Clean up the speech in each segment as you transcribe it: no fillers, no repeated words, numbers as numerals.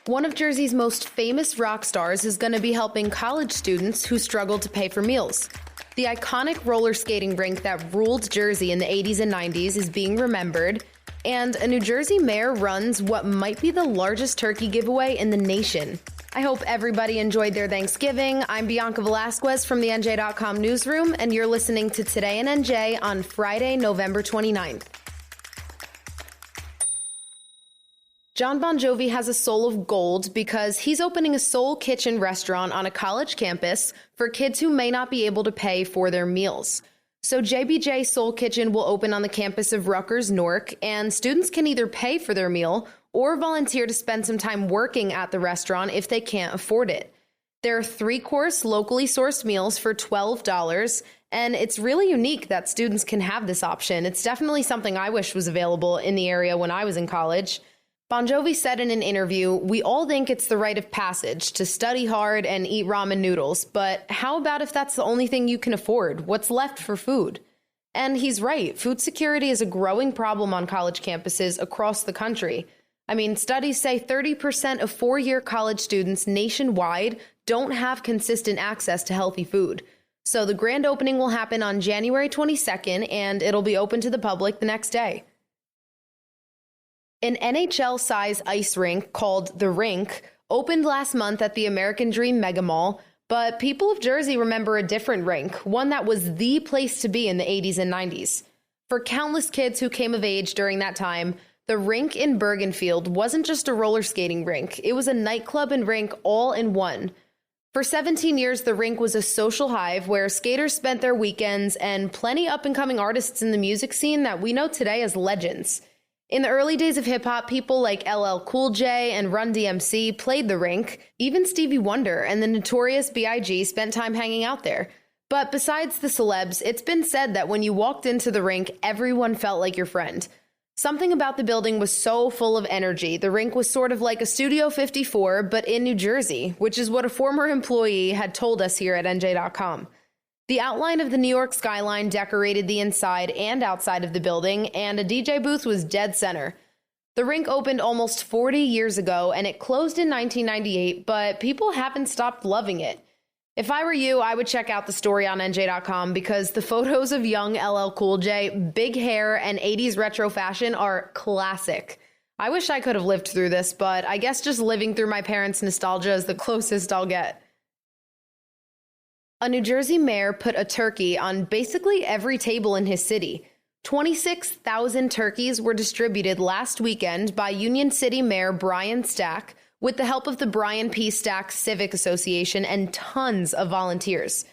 One of Jersey's most famous rock stars is going to be helping college students who struggle to pay for meals. The iconic roller skating rink that ruled Jersey in the 80s and 90s is being remembered, and a New Jersey mayor runs what might be the largest turkey giveaway in the nation. I hope everybody enjoyed their Thanksgiving. I'm Bianca Velasquez from the NJ.com newsroom, and you're listening to Today in NJ on Friday, November 29th. Jon Bon Jovi has a soul of gold because he's opening a soul kitchen restaurant on a college campus for kids who may not be able to pay for their meals. So JBJ Soul Kitchen will open on the campus of Rutgers Newark, and students can either pay for their meal or volunteer to spend some time working at the restaurant if they can't afford it. There are 3-course locally sourced meals for $12, and it's really unique that students can have this option. It's definitely something I wish was available in the area when I was in college. Bon Jovi said in an interview, "We all think it's the rite of passage to study hard and eat ramen noodles, but how about if that's the only thing you can afford? What's left for food?" And he's right. Food security is a growing problem on college campuses across the country. I mean, studies say 30% of four-year college students nationwide don't have consistent access to healthy food. So the grand opening will happen on January 22nd, and it'll be open to the public the next day. An NHL-size ice rink called The Rink opened last month at the American Dream Mega Mall, but people of Jersey remember a different rink, one that was the place to be in the 80s and 90s. For countless kids who came of age during that time, the rink in Bergenfield wasn't just a roller skating rink, it was a nightclub and rink all in one. For 17 years, the rink was a social hive where skaters spent their weekends and plenty up-and-coming artists in the music scene that we know today as legends. In the early days of hip-hop, people like LL Cool J and Run DMC played the rink. Even Stevie Wonder and the Notorious B.I.G. spent time hanging out there. But besides the celebs, it's been said that when you walked into the rink, everyone felt like your friend. Something about the building was so full of energy. The rink was sort of like a Studio 54, but in New Jersey, which is what a former employee had told us here at NJ.com. The outline of the New York skyline decorated the inside and outside of the building, and a DJ booth was dead center. The rink opened almost 40 years ago, and it closed in 1998, but people haven't stopped loving it. If I were you, I would check out the story on NJ.com because the photos of young LL Cool J, big hair, and 80s retro fashion are classic. I wish I could have lived through this, but I guess just living through my parents' nostalgia is the closest I'll get. A New Jersey mayor put a turkey on basically every table in his city. 26,000 turkeys were distributed last weekend by Union City Mayor Brian Stack with the help of the Brian P. Stack Civic Association and tons of volunteers.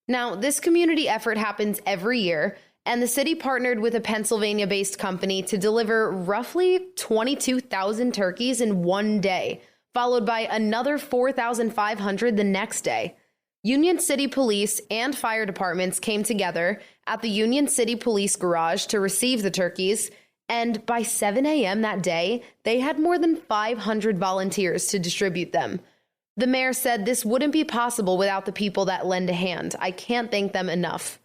Now, this community effort happens every year, and the city partnered with a Pennsylvania-based company to deliver roughly 22,000 turkeys in one day, followed by another 4,500 the next day. Union City Police and fire departments came together at the Union City Police Garage to receive the turkeys, and by 7 a.m. that day, they had more than 500 volunteers to distribute them. The mayor said this wouldn't be possible without the people that lend a hand. I can't thank them enough.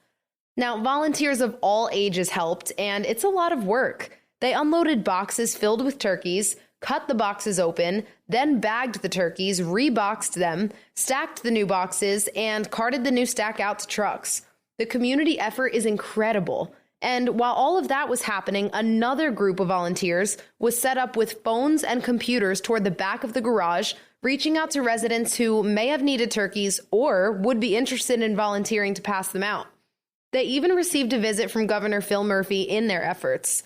Now, volunteers of all ages helped, and it's a lot of work. They unloaded boxes filled with turkeys, cut the boxes open, then bagged the turkeys, reboxed them, stacked the new boxes, and carted the new stack out to trucks. The community effort is incredible. And while all of that was happening, another group of volunteers was set up with phones and computers toward the back of the garage, reaching out to residents who may have needed turkeys or would be interested in volunteering to pass them out. They even received a visit from Governor Phil Murphy in their efforts.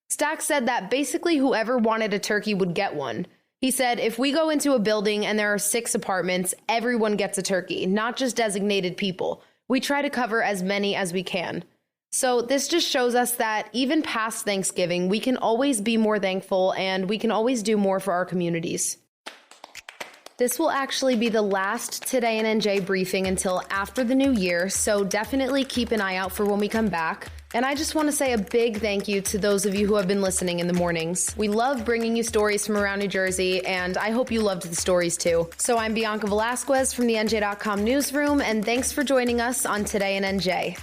Stack said that basically whoever wanted a turkey would get one. He said, "If we go into a building and there are 6 apartments, everyone gets a turkey, not just designated people. We try to cover as many as we can." So this just shows us that even past Thanksgiving, we can always be more thankful and we can always do more for our communities. This will actually be the last Today in NJ briefing until after the new year, so definitely keep an eye out for when we come back. And I just want to say a big thank you to those of you who have been listening in the mornings. We love bringing you stories from around New Jersey, and I hope you loved the stories too. So I'm Bianca Velasquez from the NJ.com newsroom, and thanks for joining us on Today in NJ.